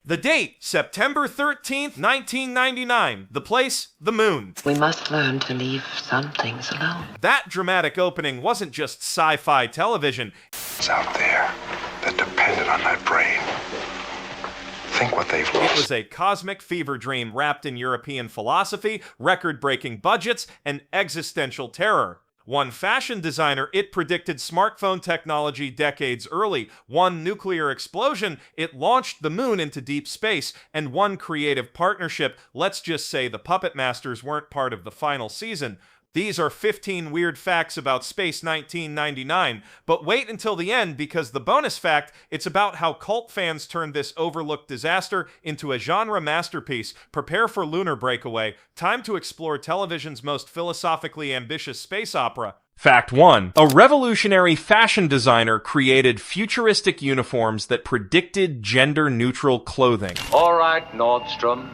The date, September 13th, 1999. The place, the moon. We must learn to leave some things alone. That dramatic opening wasn't just sci-fi television. It's out there that depended on that brain. Think what they've lost. It was a cosmic fever dream wrapped in European philosophy, record-breaking budgets, and existential terror. One fashion designer, it predicted smartphone technology decades early. One nuclear explosion, it launched the moon into deep space. And one creative partnership, let's just say the Puppet Masters weren't part of the final season. These are 15 weird facts about Space 1999, but wait until the end because the bonus fact, it's about how cult fans turned this overlooked disaster into a genre masterpiece. Prepare for Lunar Breakaway. Time to explore television's most philosophically ambitious space opera. Fact 1. A revolutionary fashion designer created futuristic uniforms that predicted gender-neutral clothing. All right, Nordstrom.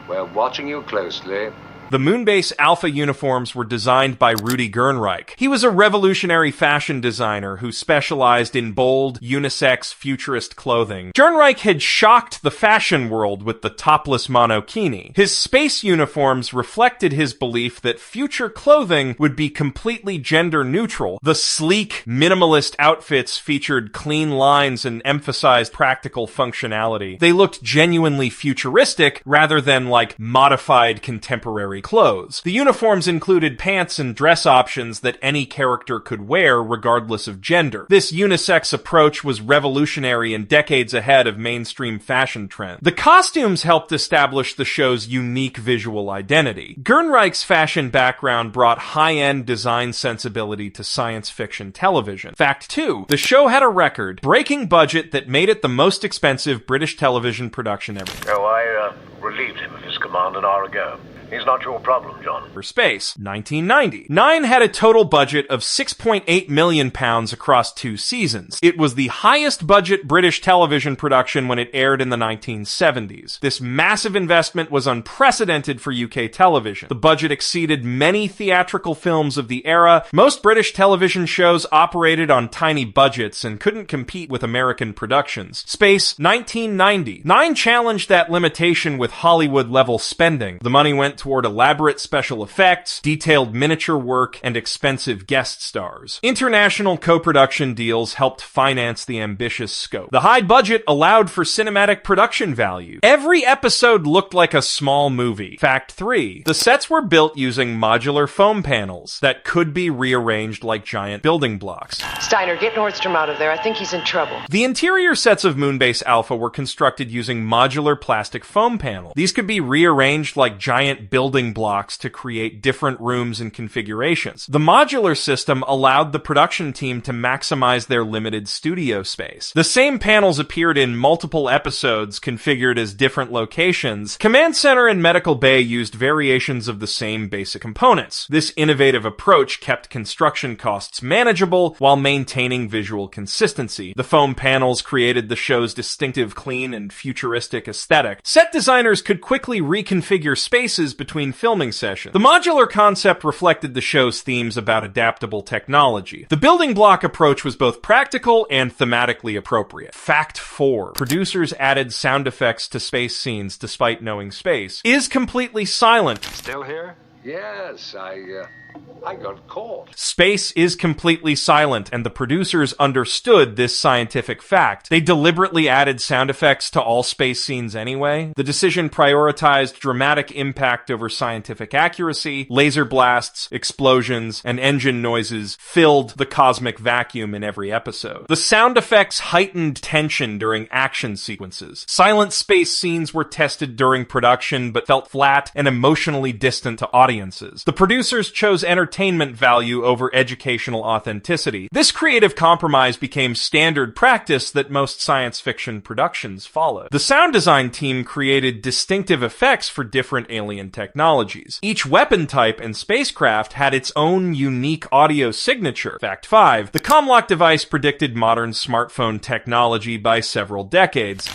We're watching you closely. The Moonbase Alpha uniforms were designed by Rudi Gernreich. He was a revolutionary fashion designer who specialized in bold, unisex, futurist clothing. Gernreich had shocked the fashion world with the topless monokini. His space uniforms reflected his belief that future clothing would be completely gender-neutral. The sleek, minimalist outfits featured clean lines and emphasized practical functionality. They looked genuinely futuristic rather than like modified contemporary clothes. The uniforms included pants and dress options that any character could wear regardless of gender. This unisex approach was revolutionary and decades ahead of mainstream fashion trends. The costumes helped establish the show's unique visual identity. Gernreich's fashion background brought high-end design sensibility to science fiction television. Fact 2. The show had a record-breaking budget that made it the most expensive British television production ever. Oh, I relieved him of his command an hour ago. He's not your problem, John. For Space, 1990. Nine had a total budget of £6.8 million across 2 seasons. It was the highest budget British television production when it aired in the 1970s. This massive investment was unprecedented for UK television. The budget exceeded many theatrical films of the era. Most British television shows operated on tiny budgets and couldn't compete with American productions. Space, 1990. Nine challenged that limitation with Hollywood-level spending. The money went toward elaborate special effects, detailed miniature work, and expensive guest stars. International co-production deals helped finance the ambitious scope. The high budget allowed for cinematic production value. Every episode looked like a small movie. Fact 3. The sets were built using modular foam panels that could be rearranged like giant building blocks. Steiner, get Nordstrom out of there. I think he's in trouble. The interior sets of Moonbase Alpha were constructed using modular plastic foam panels. These could be rearranged like giant building blocks to create different rooms and configurations. The modular system allowed the production team to maximize their limited studio space. The same panels appeared in multiple episodes configured as different locations. Command Center and Medical Bay used variations of the same basic components. This innovative approach kept construction costs manageable while maintaining visual consistency. The foam panels created the show's distinctive clean and futuristic aesthetic. Set designers could quickly reconfigure spaces between filming sessions. The modular concept reflected the show's themes about adaptable technology. The building block approach was both practical and thematically appropriate. Fact 4. Producers added sound effects to space scenes despite knowing space is completely silent. Still here? Yes, I got caught. Space is completely silent, and the producers understood this scientific fact. They deliberately added sound effects to all space scenes anyway. The decision prioritized dramatic impact over scientific accuracy. Laser blasts, explosions, and engine noises filled the cosmic vacuum in every episode. The sound effects heightened tension during action sequences. Silent space scenes were tested during production, but felt flat and emotionally distant to audiences. The producers chose entertainment value over educational authenticity. This creative compromise became standard practice that most science fiction productions followed. The sound design team created distinctive effects for different alien technologies. Each weapon type and spacecraft had its own unique audio signature. Fact 5. The Commlock Device predicted modern smartphone technology by several decades.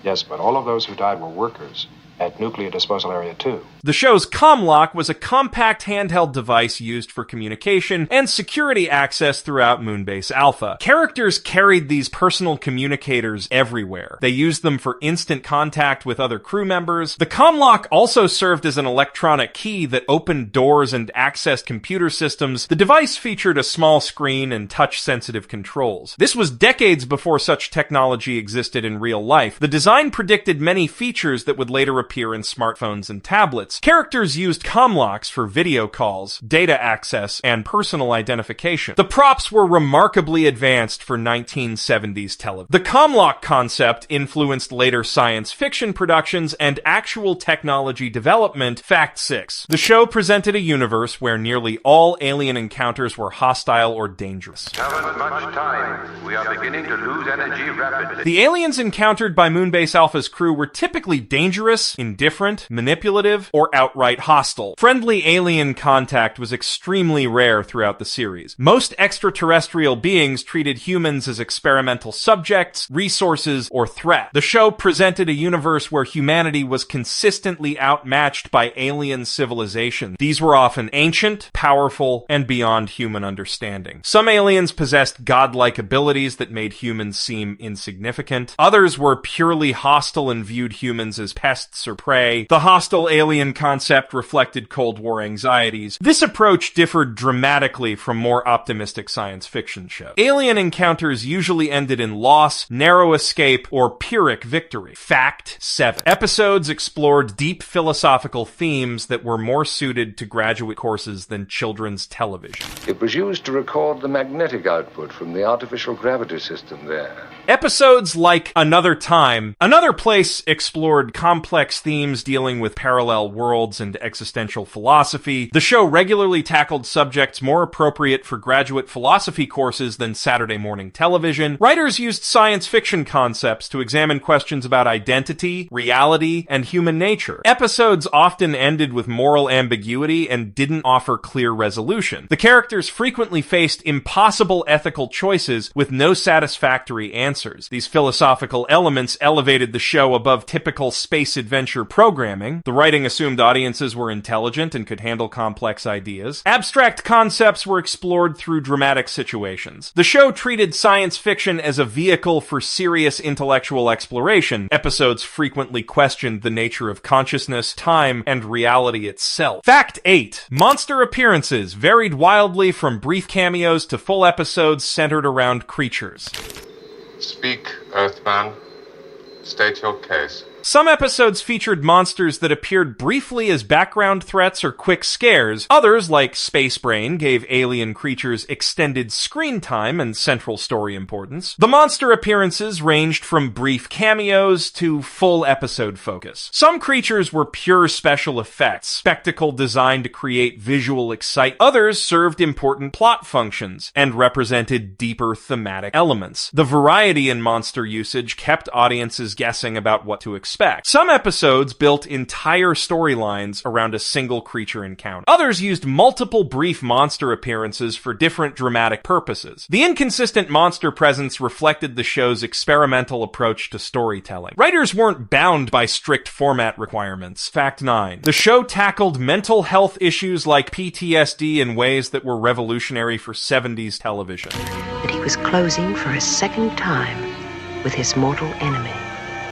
Yes, but all of those who died were workers. at Nuclear Disposal Area 2. The show's Commlock was a compact handheld device used for communication and security access throughout Moonbase Alpha. Characters carried these personal communicators everywhere. They used them for instant contact with other crew members. The Commlock also served as an electronic key that opened doors and accessed computer systems. The device featured a small screen and touch-sensitive controls. This was decades before such technology existed in real life. The design predicted many features that would later appear in smartphones and tablets. Characters used Commlocks for video calls, data access, and personal identification. The props were remarkably advanced for 1970s television. The Commlock concept influenced later science fiction productions and actual technology development. Fact 6. The show presented a universe where nearly all alien encounters were hostile or dangerous. Haven't much time. We are beginning to lose energy rapidly. The aliens encountered by Moonbase Alpha's crew were typically dangerous, indifferent, manipulative, or outright hostile. Friendly alien contact was extremely rare throughout the series. Most extraterrestrial beings treated humans as experimental subjects, resources, or threat. The show presented a universe where humanity was consistently outmatched by alien civilization. These were often ancient, powerful, and beyond human understanding. Some aliens possessed godlike abilities that made humans seem insignificant. Others were purely hostile and viewed humans as pests or prey. The hostile alien concept reflected Cold War anxieties. This approach differed dramatically from more optimistic science fiction shows. Alien encounters usually ended in loss, narrow escape, or Pyrrhic victory. Fact 7. Episodes explored deep philosophical themes that were more suited to graduate courses than children's television. It was used to record the magnetic output from the artificial gravity system there. Episodes like Another Time, Another Place explored complex themes dealing with parallel worlds and existential philosophy. The show regularly tackled subjects more appropriate for graduate philosophy courses than Saturday morning television. Writers used science fiction concepts to examine questions about identity, reality, and human nature. Episodes often ended with moral ambiguity and didn't offer clear resolution. The characters frequently faced impossible ethical choices with no satisfactory answers. These philosophical elements elevated the show above typical space adventure programming. The writing assumed audiences were intelligent and could handle complex ideas. Abstract concepts were explored through dramatic situations. The show treated science fiction as a vehicle for serious intellectual exploration. Episodes frequently questioned the nature of consciousness, time, and reality itself. Fact 8. Monster appearances varied wildly from brief cameos to full episodes centered around creatures. Speak, Earthman. State your case. Some episodes featured monsters that appeared briefly as background threats or quick scares. Others, like Space Brain, gave alien creatures extended screen time and central story importance. The monster appearances ranged from brief cameos to full episode focus. Some creatures were pure special effects, spectacle designed to create visual excitement. Others served important plot functions and represented deeper thematic elements. The variety in monster usage kept audiences guessing about what to expect. Some episodes built entire storylines around a single creature encounter. Others used multiple brief monster appearances for different dramatic purposes. The inconsistent monster presence reflected the show's experimental approach to storytelling. Writers weren't bound by strict format requirements. Fact 9. The show tackled mental health issues like PTSD in ways that were revolutionary for 70s television. But he was closing for a second time with his mortal enemy.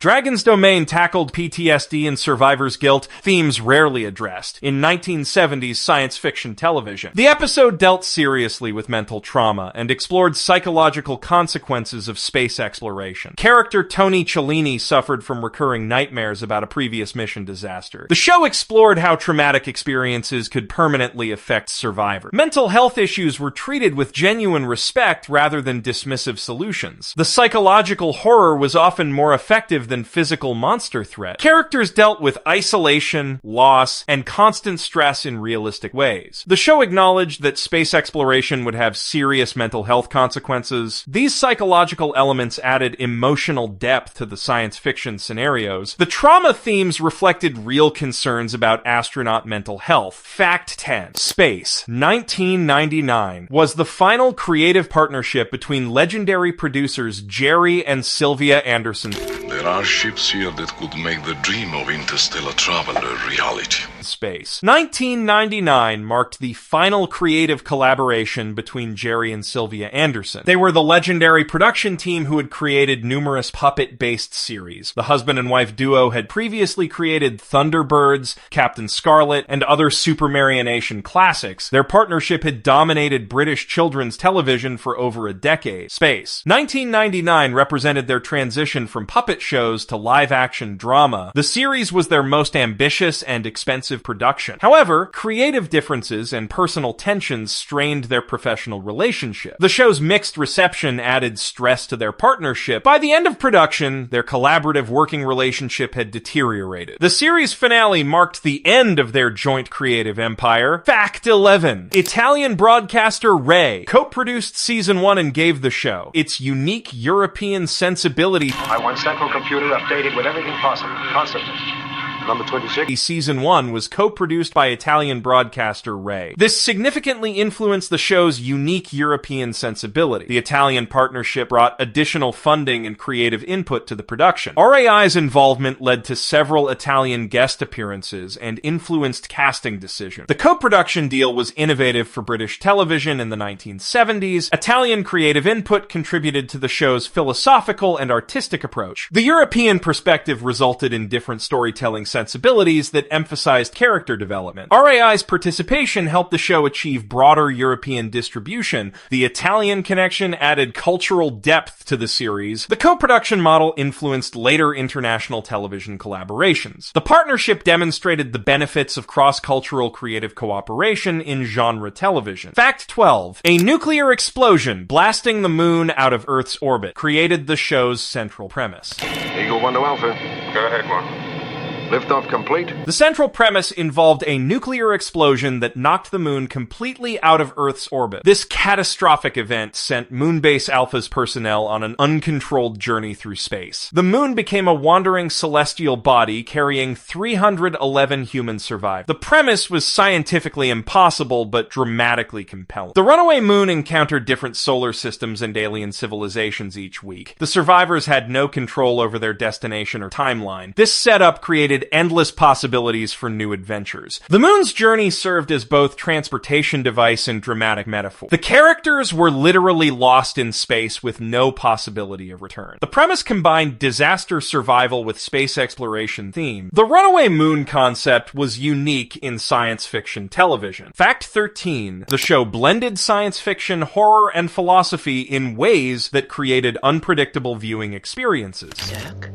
Dragon's Domain tackled PTSD and survivor's guilt, themes rarely addressed, in 1970s science fiction television. The episode dealt seriously with mental trauma and explored psychological consequences of space exploration. Character Tony Cellini suffered from recurring nightmares about a previous mission disaster. The show explored how traumatic experiences could permanently affect survivors. Mental health issues were treated with genuine respect rather than dismissive solutions. The psychological horror was often more effective than physical monster threat. Characters dealt with isolation, loss, and constant stress in realistic ways. The show acknowledged that space exploration would have serious mental health consequences. These psychological elements added emotional depth to the science fiction scenarios. The trauma themes reflected real concerns about astronaut mental health. Fact 10. Space, 1999, was the final creative partnership between legendary producers Gerry and Sylvia Anderson. There are are ships here that could make the dream of interstellar travel a reality. Space. 1999 marked the final creative collaboration between Gerry and Sylvia Anderson. They were the legendary production team who had created numerous puppet-based series. The husband and wife duo had previously created Thunderbirds, Captain Scarlet, and other Supermarionation classics. Their partnership had dominated British children's television for over a decade. Space. 1999 represented their transition from puppet shows to live-action drama. The series was their most ambitious and expensive production. However, creative differences and personal tensions strained their professional relationship. The show's mixed reception added stress to their partnership. By the end of production, their collaborative working relationship had deteriorated. The series finale marked the end of their joint creative empire. Fact 11. Italian broadcaster Rai co-produced season 1 and gave the show its unique European sensibility. I want central computer updated with everything possible, constantly. Number 26. Season 1 was co-produced by Italian broadcaster Rai. This significantly influenced the show's unique European sensibility. The Italian partnership brought additional funding and creative input to the production. RAI's involvement led to several Italian guest appearances and influenced casting decisions. The co-production deal was innovative for British television in the 1970s. Italian creative input contributed to the show's philosophical and artistic approach. The European perspective resulted in different storytelling sensibilities that emphasized character development. RAI's participation helped the show achieve broader European distribution. The Italian connection added cultural depth to the series. The co-production model influenced later international television collaborations. The partnership demonstrated the benefits of cross-cultural creative cooperation in genre television. Fact 12. A nuclear explosion blasting the moon out of Earth's orbit created the show's central premise. Eagle 1 to Alpha. Go ahead, Mark. Liftoff complete. The central premise involved a nuclear explosion that knocked the moon completely out of Earth's orbit. This catastrophic event sent Moonbase Alpha's personnel on an uncontrolled journey through space. The moon became a wandering celestial body carrying 311 human survivors. The premise was scientifically impossible but dramatically compelling. The runaway moon encountered different solar systems and alien civilizations each week. The survivors had no control over their destination or timeline. This setup created endless possibilities for new adventures. The moon's journey served as both transportation device and dramatic metaphor. The characters were literally lost in space with no possibility of return. The premise combined disaster survival with space exploration theme. The runaway moon concept was unique in science fiction television. Fact 13. The show blended science fiction, horror, and philosophy in ways that created unpredictable viewing experiences. Zerk?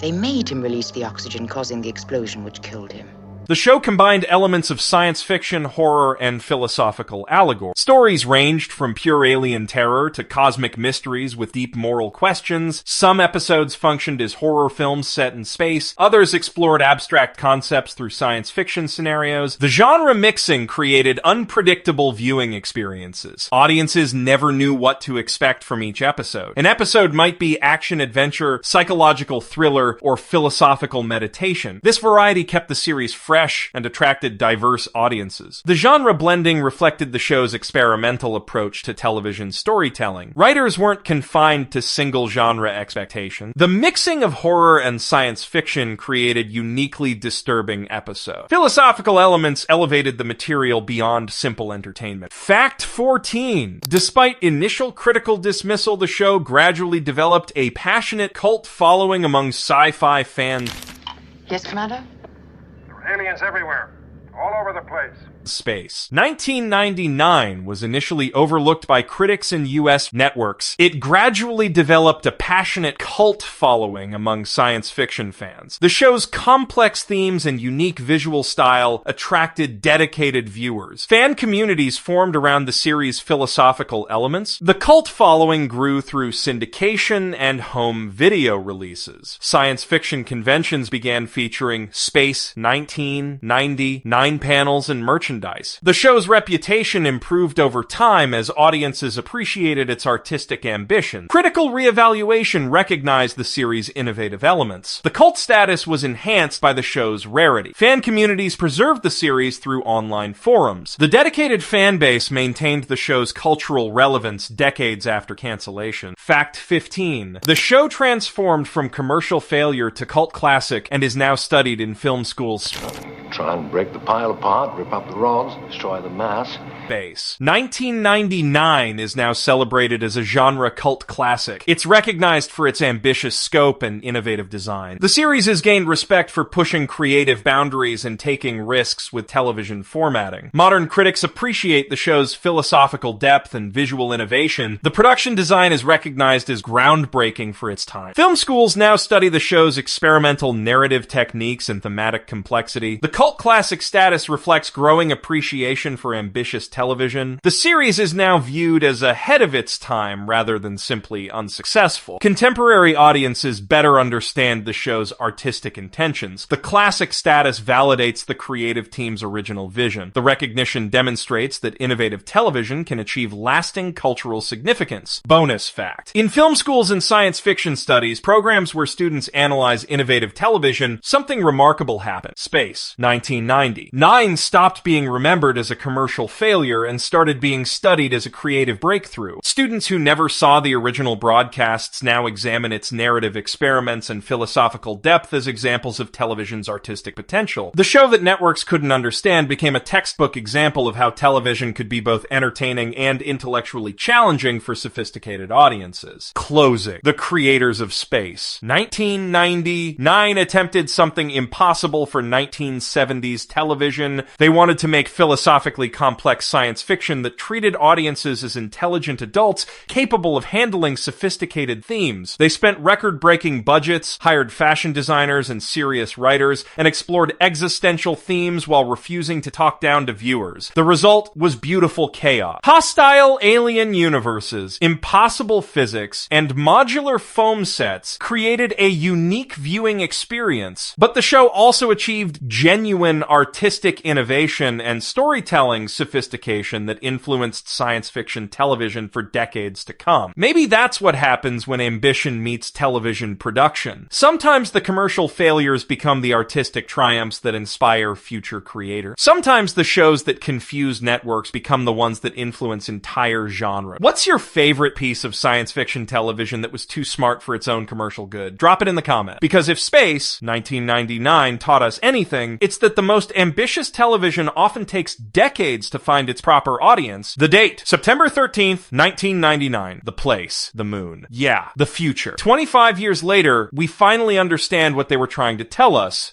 They made him release the oxygen, causing the explosion which killed him. The show combined elements of science fiction, horror, and philosophical allegory. Stories ranged from pure alien terror to cosmic mysteries with deep moral questions. Some episodes functioned as horror films set in space. Others explored abstract concepts through science fiction scenarios. The genre mixing created unpredictable viewing experiences. Audiences never knew what to expect from each episode. An episode might be action-adventure, psychological thriller, or philosophical meditation. This variety kept the series fresh and attracted diverse audiences. The genre blending reflected the show's experimental approach to television storytelling. Writers weren't confined to single genre expectations. The mixing of horror and science fiction created uniquely disturbing episodes. Philosophical elements elevated the material beyond simple entertainment. Fact 14. Despite initial critical dismissal, the show gradually developed a passionate cult following among sci-fi fans. Yes, Commander? Aliens everywhere, all over the place. Space. 1999 was initially overlooked by critics and US networks. It gradually developed a passionate cult following among science fiction fans. The show's complex themes and unique visual style attracted dedicated viewers. Fan communities formed around the series' philosophical elements. The cult following grew through syndication and home video releases. Science fiction conventions began featuring Space 1990, 9 panels, and merchandise. merchandise. The show's reputation improved over time as audiences appreciated its artistic ambition. Critical reevaluation recognized the series' innovative elements. The cult status was enhanced by the show's rarity. Fan communities preserved the series through online forums. The dedicated fan base maintained the show's cultural relevance decades after cancellation. Fact 15. The show transformed from commercial failure to cult classic and is now studied in film schools. Try and break the pile apart, rip up the rods, destroy the mass. Base. 1999 is now celebrated as a genre cult classic. It's recognized for its ambitious scope and innovative design. The series has gained respect for pushing creative boundaries and taking risks with television formatting. Modern critics appreciate the show's philosophical depth and visual innovation. The production design is recognized as groundbreaking for its time. Film schools now study the show's experimental narrative techniques and thematic complexity. The cult classic status reflects growing appreciation for ambitious television. The series is now viewed as ahead of its time rather than simply unsuccessful. Contemporary audiences better understand the show's artistic intentions. The classic status validates the creative team's original vision. The recognition demonstrates that innovative television can achieve lasting cultural significance. Bonus fact. In film schools and science fiction studies, programs where students analyze innovative television, something remarkable happened. Space. 1990. Nine stopped being remembered as a commercial failure and started being studied as a creative breakthrough. Students who never saw the original broadcasts now examine its narrative experiments and philosophical depth as examples of television's artistic potential. The show that networks couldn't understand became a textbook example of how television could be both entertaining and intellectually challenging for sophisticated audiences. Closing. The creators of Space. 1990, Nine attempted something impossible for 1970s television. They wanted to make philosophically complex science fiction that treated audiences as intelligent adults capable of handling sophisticated themes. They spent record-breaking budgets, hired fashion designers and serious writers, and explored existential themes while refusing to talk down to viewers. The result was beautiful chaos. Hostile alien universes, impossible physics, and modular foam sets created a unique viewing experience. But the show also achieved genuine artistic innovation and storytelling sophistication that influenced science fiction television for decades to come. Maybe that's what happens when ambition meets television production. Sometimes the commercial failures become the artistic triumphs that inspire future creators. Sometimes the shows that confuse networks become the ones that influence entire genres. What's your favorite piece of science fiction television that was too smart for its own commercial good? Drop it in the comments. Because if Space, 1999, taught us anything, it's that the most ambitious television often takes decades to find its proper audience. The date, September 13th, 1999. The place, the moon. Yeah, the future. 25 years later, we finally understand what they were trying to tell us.